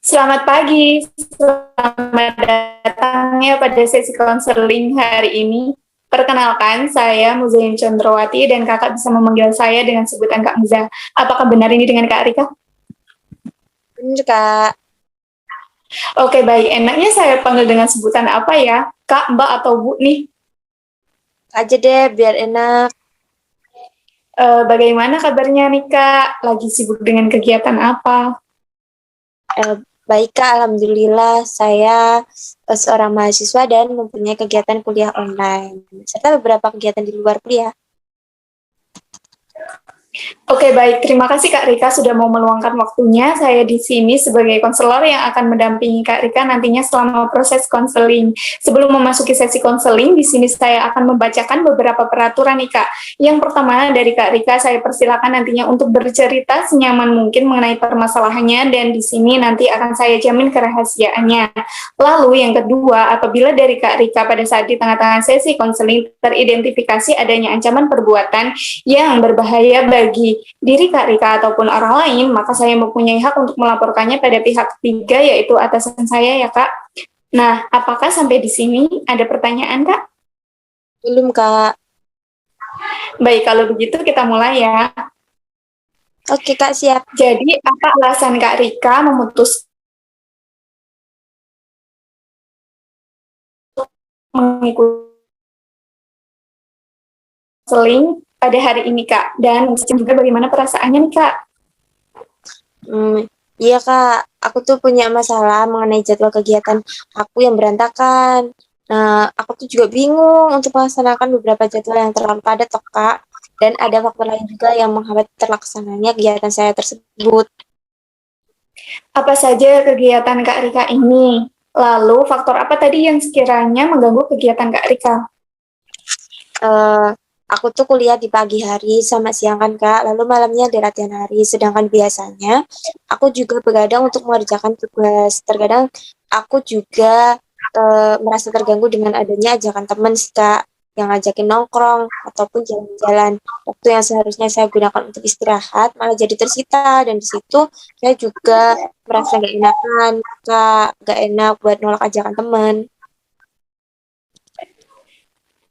Selamat pagi, selamat datang ya pada sesi konseling hari ini. Perkenalkan, saya Muzain Condrowati dan kakak bisa memanggil saya dengan sebutan Kak Muza. Apakah benar ini dengan Kak Rika? Bener, Kak. Oke, baik. Enaknya saya panggil dengan sebutan apa ya? Kak, Mbak, atau Bu nih? Aja deh, biar enak. Bagaimana kabarnya nih Kak? Lagi sibuk dengan kegiatan apa? Eh, Baik, Kak. Alhamdulillah, saya seorang mahasiswa dan mempunyai kegiatan kuliah online, serta beberapa kegiatan di luar kuliah. Oke, baik. Terima kasih Kak Rika sudah mau meluangkan waktunya. Saya di sini sebagai konselor yang akan mendampingi Kak Rika nantinya selama proses konseling. Sebelum memasuki sesi konseling, di sini saya akan membacakan beberapa peraturan nih Kak. Yang pertama dari Kak Rika, saya persilakan nantinya untuk bercerita senyaman mungkin mengenai permasalahannya dan di sini nanti akan saya jamin kerahasiaannya. Lalu yang kedua, apabila dari Kak Rika pada saat di tengah-tengah sesi konseling teridentifikasi adanya ancaman perbuatan yang berbahaya bagi diri Kak Rika ataupun orang lain, maka saya mempunyai hak untuk melaporkannya pada pihak ketiga, yaitu atasan saya ya Kak. Nah, apakah sampai di sini ada pertanyaan Kak? Belum, Kak. Baik, kalau begitu kita mulai ya. Oke, Kak, siap. Jadi, apa alasan Kak Rika memutus mengikuti konseling pada hari ini Kak? Dan juga bagaimana perasaannya nih Kak? Hmm, iya, Kak. Aku tuh punya masalah mengenai jadwal kegiatan aku yang berantakan. Nah, aku tuh juga bingung untuk melaksanakan beberapa jadwal yang terlalu padat, toh, Kak. Dan ada faktor lain juga yang menghambat terlaksananya kegiatan saya tersebut. Apa saja kegiatan Kak Rika ini? Lalu, faktor apa tadi yang sekiranya mengganggu kegiatan Kak Rika? eh aku tuh kuliah di pagi hari sama siang kan, Kak, lalu malamnya ada latihan hari, sedangkan biasanya aku juga begadang untuk mengerjakan tugas. Terkadang aku juga merasa terganggu dengan adanya ajakan teman sih, Kak, yang ngajakin nongkrong ataupun jalan-jalan. Waktu yang seharusnya saya gunakan untuk istirahat malah jadi tersita, dan di situ saya juga merasa gak enakan, Kak, gak enak buat nolak ajakan teman.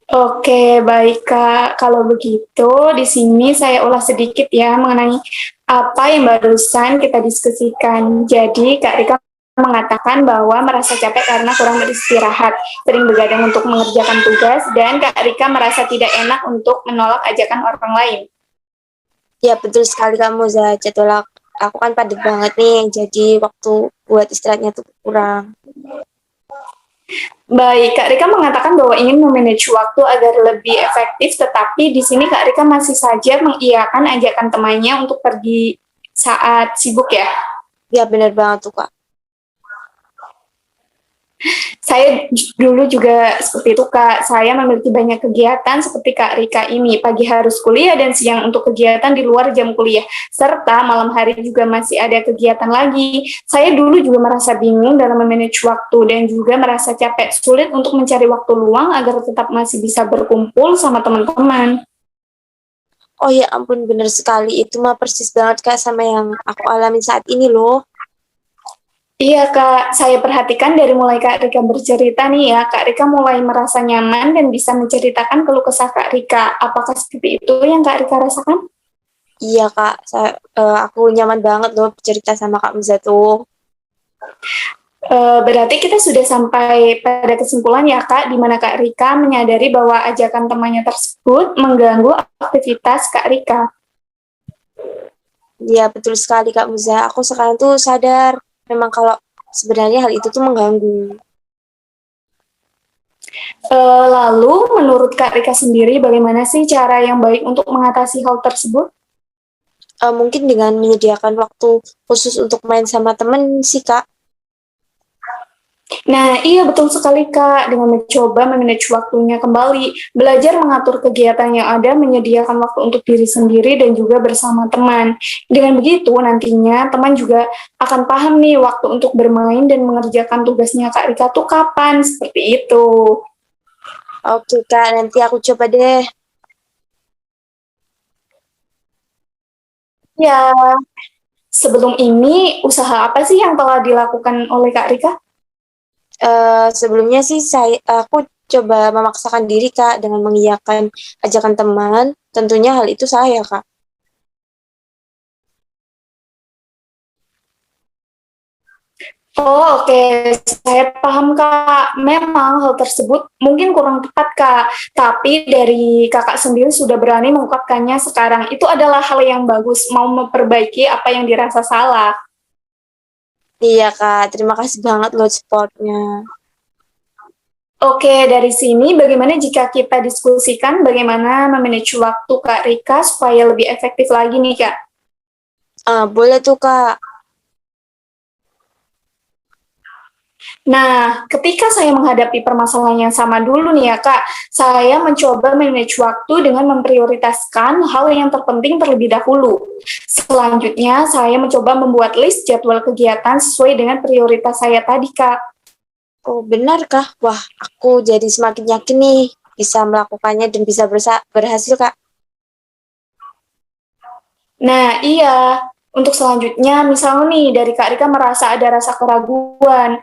Oke, baik Kak. Kalau begitu, di sini saya ulas sedikit ya mengenai apa yang barusan kita diskusikan. Jadi, Kak Rika mengatakan bahwa merasa capek karena kurang beristirahat, sering begadang untuk mengerjakan tugas, dan Kak Rika merasa tidak enak untuk menolak ajakan orang lain. Ya, betul sekali kamu, Za. Jadwal aku kan padat banget nih, jadi waktu buat istirahatnya tuh kurang. Baik, Kak Rika mengatakan bahwa ingin memanage waktu agar lebih efektif, tetapi di sini Kak Rika masih saja mengiyakan ajakan temannya untuk pergi saat sibuk ya. Ya, bener banget tuh, Kak. Saya dulu juga seperti itu Kak, saya memiliki banyak kegiatan seperti Kak Rika ini, pagi harus kuliah dan siang untuk kegiatan di luar jam kuliah, serta malam hari juga masih ada kegiatan lagi. Saya dulu juga merasa bingung dalam memanage waktu dan juga merasa capek, sulit untuk mencari waktu luang agar tetap masih bisa berkumpul sama teman-teman. Oh ya ampun, bener sekali. Itu mah persis banget, Kak, sama yang aku alami saat ini loh. Iya Kak, saya perhatikan dari mulai Kak Rika bercerita nih ya, Kak Rika mulai merasa nyaman dan bisa menceritakan keluh kesah Kak Rika. Apakah seperti itu yang Kak Rika rasakan? Iya, Kak. Aku nyaman banget loh bercerita sama Kak Muza tuh. Berarti kita sudah sampai pada kesimpulan ya Kak, di mana Kak Rika menyadari bahwa ajakan temannya tersebut mengganggu aktivitas Kak Rika. Iya, betul sekali, Kak Muza. Aku sekarang tuh sadar memang kalau sebenarnya hal itu tuh mengganggu. Lalu menurut Kak Rika sendiri, bagaimana sih cara yang baik untuk mengatasi hal tersebut? Mungkin dengan menyediakan waktu khusus untuk main sama temen sih, Kak. Nah, iya betul sekali Kak, dengan mencoba memanage waktunya kembali, belajar mengatur kegiatan yang ada, menyediakan waktu untuk diri sendiri dan juga bersama teman. Dengan begitu nantinya teman juga akan paham nih waktu untuk bermain dan mengerjakan tugasnya Kak Rika tuh kapan, seperti itu. Oke, Kak, nanti aku coba deh. Ya, Sebelum ini, usaha apa sih yang telah dilakukan oleh Kak Rika? Sebelumnya sih aku coba memaksakan diri Kak dengan mengiyakan ajakan teman. Tentunya hal itu saya Kak. Oh, oke. Saya paham, Kak. Memang hal tersebut mungkin kurang tepat, Kak. Tapi dari Kakak sendiri sudah berani mengungkapkannya sekarang. Itu adalah hal yang bagus, mau memperbaiki apa yang dirasa salah. Iya Kak, terima kasih banget loh supportnya. Oke, dari sini bagaimana jika kita diskusikan bagaimana memanage waktu Kak Rika supaya lebih efektif lagi nih, Kak? Boleh tuh Kak. Nah, ketika saya menghadapi permasalahan yang sama dulu nih ya Kak, saya mencoba manage waktu dengan memprioritaskan hal yang terpenting terlebih dahulu. Selanjutnya, saya mencoba membuat list jadwal kegiatan sesuai dengan prioritas saya tadi Kak. Oh benar Kak? Wah, aku jadi semakin yakin nih bisa melakukannya dan bisa berhasil Kak. Nah, iya. Untuk selanjutnya, misalnya nih dari Kak Rika merasa ada rasa keraguan,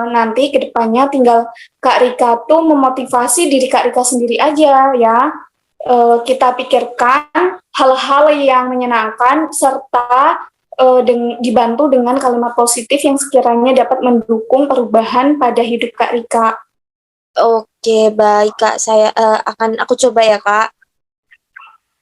nanti ke depannya tinggal Kak Rika tuh memotivasi diri Kak Rika sendiri aja ya. Kita pikirkan hal-hal yang menyenangkan serta dibantu dengan kalimat positif yang sekiranya dapat mendukung perubahan pada hidup Kak Rika. Oke, baik Kak. Aku coba ya Kak.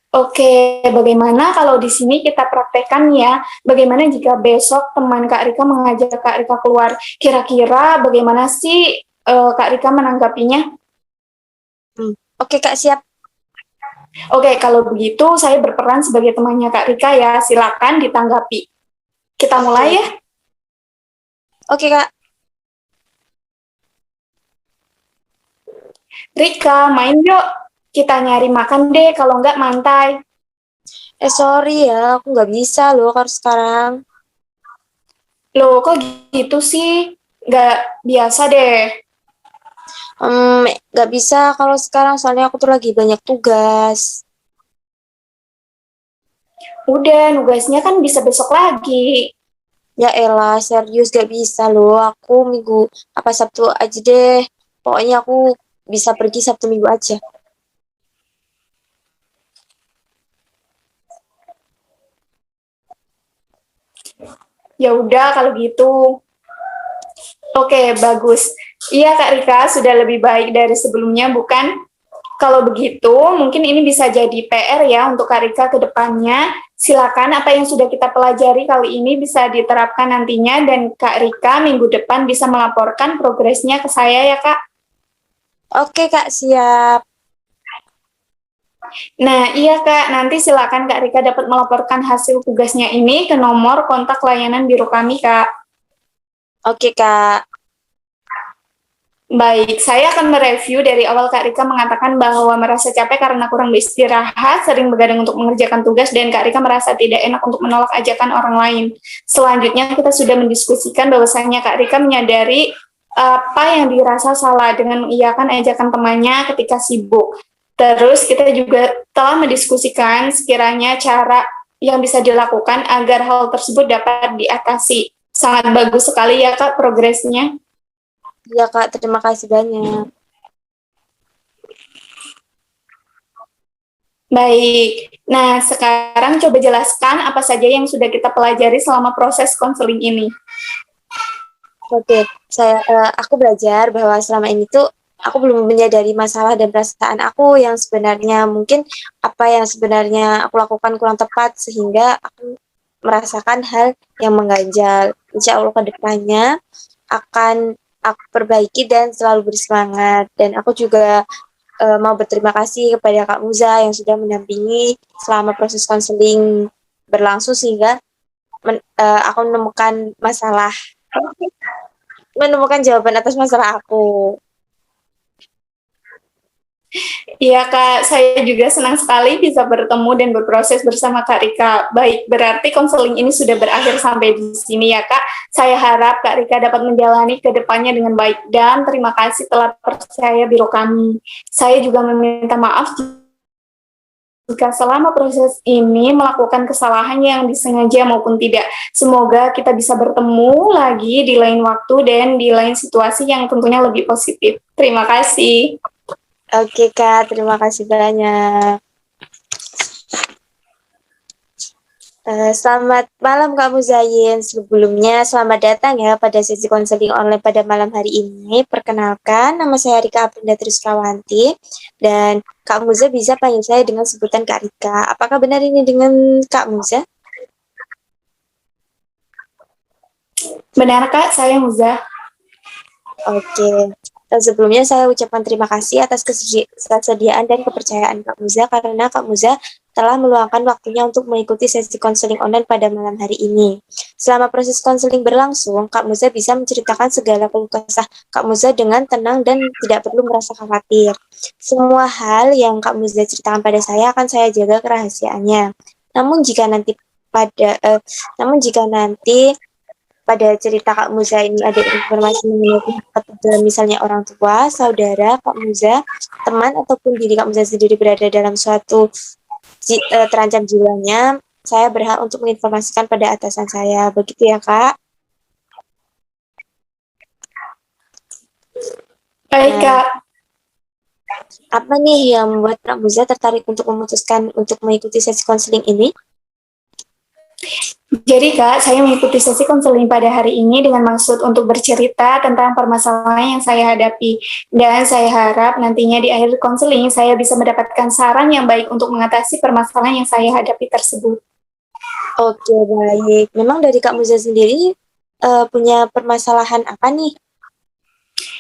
Oke, bagaimana kalau di sini kita praktekkan ya? Bagaimana jika besok teman Kak Rika mengajak Kak Rika keluar? Kira-kira bagaimana sih Kak Rika menanggapinya? Oke Kak, siap. Oke, kalau begitu saya berperan sebagai temannya Kak Rika ya. Silakan ditanggapi. Kita mulai Oke, ya. oke Kak. Rika, main yuk. Kita nyari makan deh, kalau nggak mantai. Sorry ya, aku nggak bisa loh kalau sekarang. Loh, kok gitu sih? Nggak biasa deh. Nggak bisa kalau sekarang soalnya aku tuh lagi banyak tugas. Udah, nugasnya kan bisa besok lagi. Ya elah, serius gak bisa loh. Aku minggu apa Sabtu aja deh. Pokoknya aku bisa pergi Sabtu Minggu aja. Ya udah kalau gitu. Oke, bagus. Iya Kak Rika, sudah lebih baik dari sebelumnya, bukan? Kalau begitu, mungkin ini bisa jadi PR ya untuk Kak Rika ke depannya. Silakan apa yang sudah kita pelajari kali ini bisa diterapkan nantinya dan Kak Rika minggu depan bisa melaporkan progresnya ke saya ya Kak. Oke Kak, siap. Nah iya Kak, nanti silakan Kak Rika dapat melaporkan hasil tugasnya ini ke nomor kontak layanan biro kami Kak. Oke Kak. Baik, saya akan mereview dari awal Kak Rika mengatakan bahwa merasa capek karena kurang beristirahat, sering begadang untuk mengerjakan tugas, dan Kak Rika merasa tidak enak untuk menolak ajakan orang lain. Selanjutnya kita sudah mendiskusikan bahwasanya Kak Rika menyadari apa yang dirasa salah dengan mengiyakan ajakan temannya ketika sibuk. Terus kita juga telah mendiskusikan sekiranya cara yang bisa dilakukan agar hal tersebut dapat diatasi. Sangat bagus sekali ya Kak progresnya. Iya Kak, terima kasih banyak. Baik, nah sekarang coba jelaskan apa saja yang sudah kita pelajari selama proses konseling ini. Oke, aku belajar bahwa selama ini tuh aku belum menyadari masalah dan perasaan aku yang sebenarnya mungkin apa yang sebenarnya aku lakukan kurang tepat sehingga aku merasakan hal yang mengganjal. Insya Allah ke depannya akan aku perbaiki dan selalu bersemangat. Dan aku juga mau berterima kasih kepada Kak Muza yang sudah mendampingi selama proses konseling berlangsung sehingga aku menemukan jawaban atas masalah aku. Iya Kak, saya juga senang sekali bisa bertemu dan berproses bersama Kak Rika. Baik, berarti konseling ini sudah berakhir sampai di sini ya Kak. Saya harap Kak Rika dapat menjalani ke depannya dengan baik dan terima kasih telah percaya biro kami. Saya juga meminta maaf jika selama proses ini melakukan kesalahan yang disengaja maupun tidak. Semoga kita bisa bertemu lagi di lain waktu dan di lain situasi yang tentunya lebih positif. Terima kasih. Oke Kak, terima kasih banyak. Selamat malam Kak Muzayin. Sebelumnya selamat datang ya pada sesi konseling online pada malam hari ini. Perkenalkan, nama saya Rika Aprinda Triskawanti dan Kak Muza bisa panggil saya dengan sebutan Kak Rika. Apakah benar ini dengan Kak Muza? Benar Kak, saya Muza. Oke. Sebelumnya saya ucapkan terima kasih atas kesediaan dan kepercayaan Kak Muza karena Kak Muza telah meluangkan waktunya untuk mengikuti sesi konseling online pada malam hari ini. Selama proses konseling berlangsung, Kak Muza bisa menceritakan segala keluh kesah Kak Muza dengan tenang dan tidak perlu merasa khawatir. Semua hal yang Kak Muza ceritakan pada saya akan saya jaga kerahasiaannya. Namun jika nanti pada cerita Kak Muza ini ada informasi mengenai pihak ketiga, misalnya orang tua, saudara Kak Muza, teman ataupun diri Kak Muza sendiri berada dalam suatu terancam jiwanya, saya berhak untuk menginformasikan pada atasan saya. Begitu ya Kak? Baik Kak. Apa nih yang membuat Kak Muza tertarik untuk memutuskan untuk mengikuti sesi konseling ini? Jadi Kak, saya mengikuti sesi konseling pada hari ini dengan maksud untuk bercerita tentang permasalahan yang saya hadapi. Dan saya harap nantinya di akhir konseling saya bisa mendapatkan saran yang baik untuk mengatasi permasalahan yang saya hadapi tersebut. Oke, baik. Memang dari Kak Muza sendiri punya permasalahan apa nih?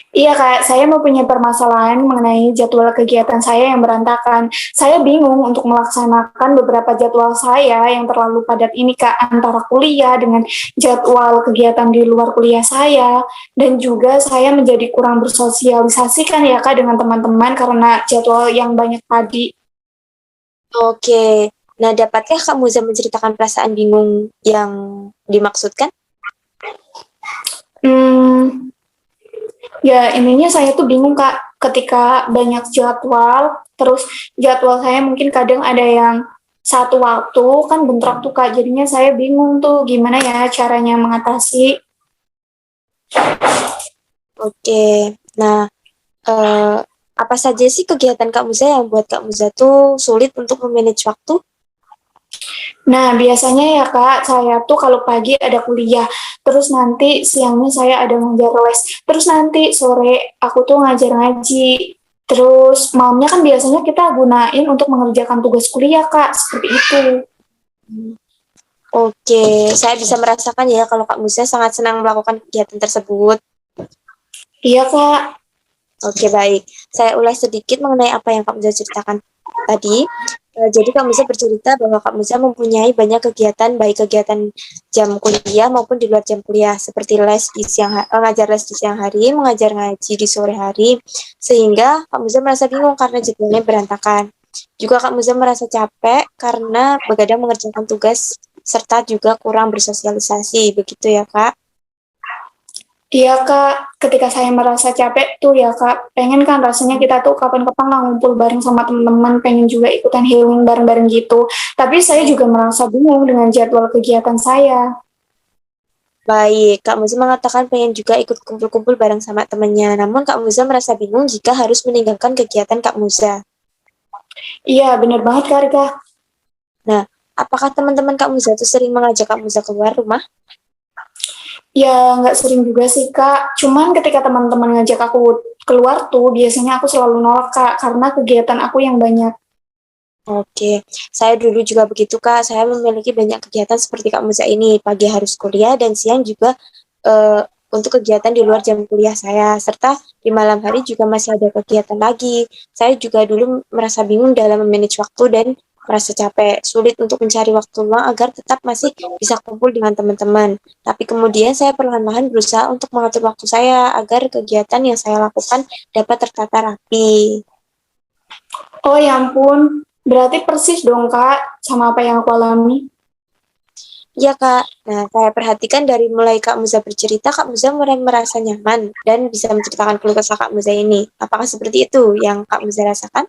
Iya Kak, saya mempunyai permasalahan mengenai jadwal kegiatan saya yang berantakan. Saya bingung untuk melaksanakan beberapa jadwal saya yang terlalu padat ini Kak, antara kuliah dengan jadwal kegiatan di luar kuliah saya. Dan juga saya menjadi kurang bersosialisasi kan ya Kak dengan teman-teman karena jadwal yang banyak tadi. Oke, nah dapatkah Kak Muza menceritakan perasaan bingung yang dimaksudkan? Ya ininya saya tuh bingung Kak, ketika banyak jadwal, terus jadwal saya mungkin kadang ada yang satu waktu, kan bentrok tuh Kak, jadinya saya bingung tuh gimana ya caranya mengatasi. Oke, nah apa saja sih kegiatan Kak Muza yang buat Kak Muza tuh sulit untuk memanage waktu? Nah biasanya ya Kak, saya tuh kalau pagi ada kuliah, terus nanti siangnya saya ada ngajar les, terus nanti sore aku tuh ngajar ngaji, terus malamnya kan biasanya kita gunain untuk mengerjakan tugas kuliah Kak, seperti itu. Oke, saya bisa merasakan ya kalau Kak Muza sangat senang melakukan kegiatan tersebut. Iya Kak. Oke, baik. Saya ulas sedikit mengenai apa yang Kak Muza ceritakan tadi. Jadi Kak Muza bercerita bahwa Kak Muza mempunyai banyak kegiatan, baik kegiatan jam kuliah maupun di luar jam kuliah, seperti ngajar les di siang hari, mengajar ngaji di sore hari, sehingga Kak Muza merasa bingung karena jadwalnya berantakan. Juga Kak Muza merasa capek karena begadang mengerjakan tugas serta juga kurang bersosialisasi, begitu ya Kak? Iya Kak, ketika saya merasa capek tuh ya Kak, pengen kan rasanya kita tuh kapan-kapan lah ngumpul bareng sama teman-teman, pengen juga ikutan healing bareng-bareng gitu. Tapi saya juga merasa bingung dengan jadwal kegiatan saya. Baik, Kak Muza mengatakan pengen juga ikut kumpul-kumpul bareng sama temannya. Namun Kak Muza merasa bingung jika harus meninggalkan kegiatan Kak Muza. Iya, bener banget Kak Rika. Nah, apakah teman-teman Kak Muza itu sering mengajak Kak Muza keluar rumah? Ya, nggak sering juga sih Kak. Cuman ketika teman-teman ngajak aku keluar tuh, biasanya aku selalu nolak Kak, karena kegiatan aku yang banyak. Oke, saya dulu juga begitu Kak. Saya memiliki banyak kegiatan seperti Kak Muza ini. Pagi harus kuliah dan siang juga untuk kegiatan di luar jam kuliah saya. Serta di malam hari juga masih ada kegiatan lagi. Saya juga dulu merasa bingung dalam memanage waktu dan merasa capek, sulit untuk mencari waktu luang agar tetap masih bisa kumpul dengan teman-teman. Tapi kemudian saya perlahan-lahan berusaha untuk mengatur waktu saya agar kegiatan yang saya lakukan dapat tertata rapi. Oh ya ampun, berarti persis dong Kak, sama apa yang aku alami. Iya Kak, nah saya perhatikan dari mulai Kak Muza bercerita, Kak Muza mulai merasa nyaman dan bisa menceritakan keluh kesah Kak Muza ini. Apakah seperti itu yang Kak Muza rasakan?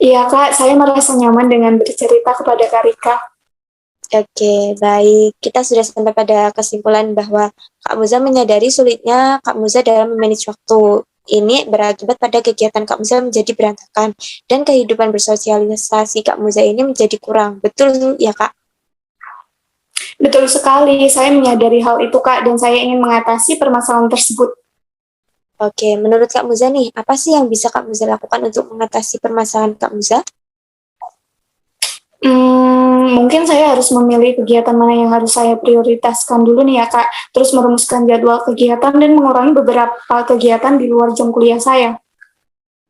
Iya Kak, saya merasa nyaman dengan bercerita kepada Kak Rika. Oke, baik. Kita sudah sampai pada kesimpulan bahwa Kak Muza menyadari sulitnya Kak Muza dalam memanage waktu. Ini berakibat pada kegiatan Kak Muza menjadi berantakan dan kehidupan bersosialisasi Kak Muza ini menjadi kurang. Betul ya, Kak? Betul sekali, saya menyadari hal itu Kak, dan saya ingin mengatasi permasalahan tersebut. Oke, menurut Kak Muza nih, apa sih yang bisa Kak Muza lakukan untuk mengatasi permasalahan Kak Muza? Mungkin saya harus memilih kegiatan mana yang harus saya prioritaskan dulu nih ya Kak, terus merumuskan jadwal kegiatan dan mengurangi beberapa kegiatan di luar jam kuliah saya.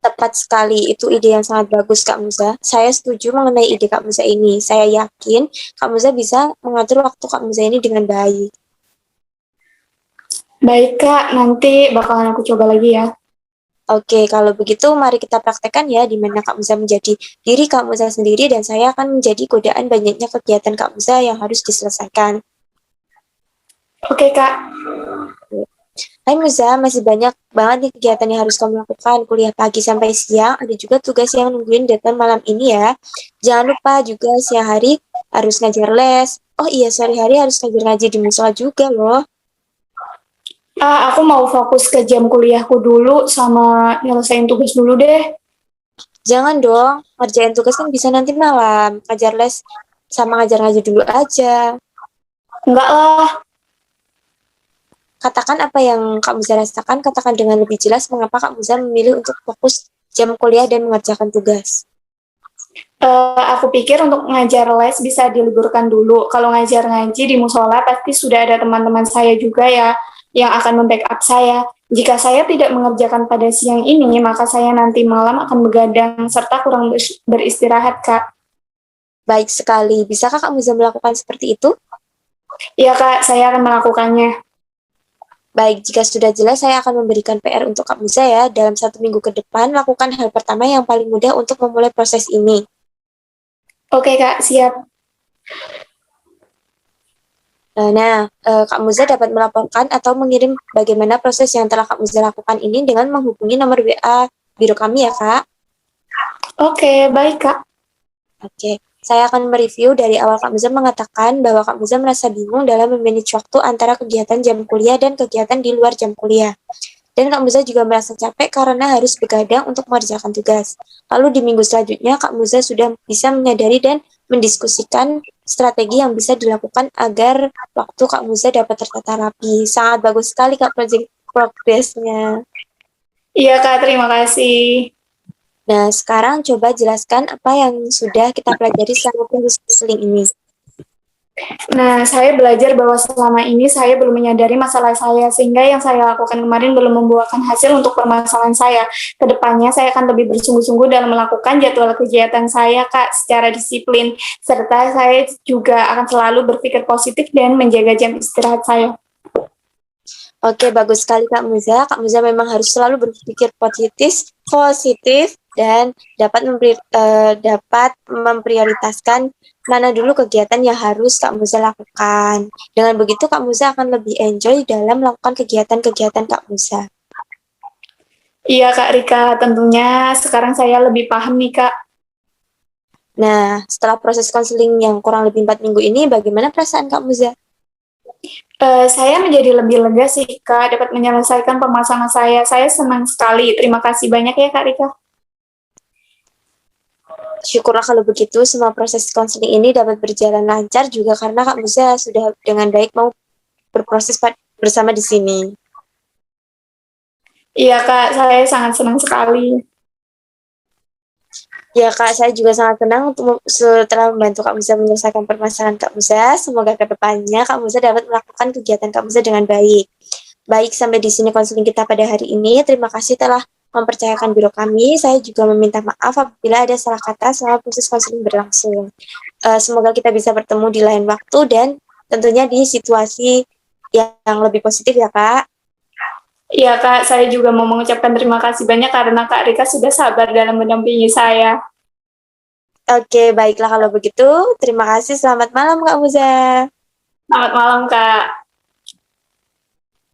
Tepat sekali, itu ide yang sangat bagus Kak Muza. Saya setuju mengenai ide Kak Muza ini. Saya yakin Kak Muza bisa mengatur waktu Kak Muza ini dengan baik. Baik Kak, nanti bakalan aku coba lagi ya. Oke, kalau begitu mari kita praktekkan ya, di mana Kak Muza menjadi diri Kak Muza sendiri dan saya akan menjadi godaan banyaknya kegiatan Kak Muza yang harus diselesaikan. Oke Kak, Hai Muza, masih banyak banget nih kegiatan yang harus kamu lakukan, kuliah pagi sampai siang, ada juga tugas yang nungguin deadline malam ini ya. Jangan lupa juga siang hari harus ngajar les. Oh iya, sore hari harus ngajar ngaji di musola juga loh. aku mau fokus ke jam kuliahku dulu sama nyelesain tugas dulu deh. Jangan dong, ngerjain tugas kan bisa nanti malam. Ngajar les sama ngajar ngaji dulu aja. Enggak lah, Katakan apa yang Kak Muza rasakan, katakan dengan lebih jelas mengapa Kak Muza memilih untuk fokus jam kuliah dan mengerjakan tugas. aku pikir untuk ngajar les bisa diliburkan dulu. Kalau ngajar ngaji di musola pasti sudah ada teman-teman saya juga ya yang akan membackup saya. Jika saya tidak mengerjakan pada siang ini, maka saya nanti malam akan begadang serta kurang beristirahat, Kak. Baik sekali, bisakah Kak Muza melakukan seperti itu? Iya, Kak, saya akan melakukannya. Baik, jika sudah jelas, saya akan memberikan PR untuk Kak Muza ya. Dalam 1 minggu ke depan, lakukan hal pertama yang paling mudah untuk memulai proses ini. Oke, Kak, siap. Kak Muza dapat melaporkan atau mengirim bagaimana proses yang telah Kak Muza lakukan ini dengan menghubungi nomor WA biro kami ya, Kak. Oke, baik, Kak. Oke, saya akan mereview dari awal Kak Muza mengatakan bahwa Kak Muza merasa bingung dalam memanage waktu antara kegiatan jam kuliah dan kegiatan di luar jam kuliah. Dan Kak Muza juga merasa capek karena harus begadang untuk mengerjakan tugas. Lalu di minggu selanjutnya, Kak Muza sudah bisa menyadari dan mendiskusikan strategi yang bisa dilakukan agar waktu Kak Muza dapat tertata rapi. Sangat bagus sekali Kak project progresnya. Iya, Kak, terima kasih. Nah, sekarang coba jelaskan apa yang sudah kita pelajari selama proses counseling ini. Nah, saya belajar bahwa selama ini saya belum menyadari masalah saya, sehingga yang saya lakukan kemarin belum membuahkan hasil untuk permasalahan saya. Kedepannya saya akan lebih bersungguh-sungguh dalam melakukan jadwal kegiatan saya, Kak, secara disiplin. Serta saya juga akan selalu berpikir positif dan menjaga jam istirahat saya. Oke, bagus sekali Kak Muza. Kak Muza memang harus selalu berpikir positif dan dapat memprioritaskan mana dulu kegiatan yang harus Kak Muza lakukan. Dengan begitu Kak Muza akan lebih enjoy dalam melakukan kegiatan-kegiatan Kak Muza. Iya, Kak Rika, tentunya sekarang saya lebih paham nih, Kak. Nah, setelah proses konseling yang kurang lebih 4 minggu ini, bagaimana perasaan Kak Muza? Saya menjadi lebih lega sih, Kak, dapat menyelesaikan permasalahan saya. Saya senang sekali. Terima kasih banyak ya, Kak Rika. Syukurlah kalau begitu, semua proses konseling ini dapat berjalan lancar juga karena Kak Muza sudah dengan baik mau berproses bersama di sini. Iya, Kak, saya sangat senang sekali. Ya Kak, saya juga sangat senang setelah membantu Kak Muza menyelesaikan permasalahan Kak Muza. Semoga ke depannya Kak Muza dapat melakukan kegiatan Kak Muza dengan baik. Baik, sampai di sini konseling kita pada hari ini. Terima kasih telah mempercayakan biro kami. Saya juga meminta maaf apabila ada salah kata selama proses konseling berlangsung. Semoga kita bisa bertemu di lain waktu dan tentunya di situasi yang lebih positif ya Kak. Iya, Kak, saya juga mau mengucapkan terima kasih banyak karena Kak Rika sudah sabar dalam mendampingi saya. Oke, baiklah kalau begitu. Terima kasih. Selamat malam Kak Muza. Selamat malam, Kak.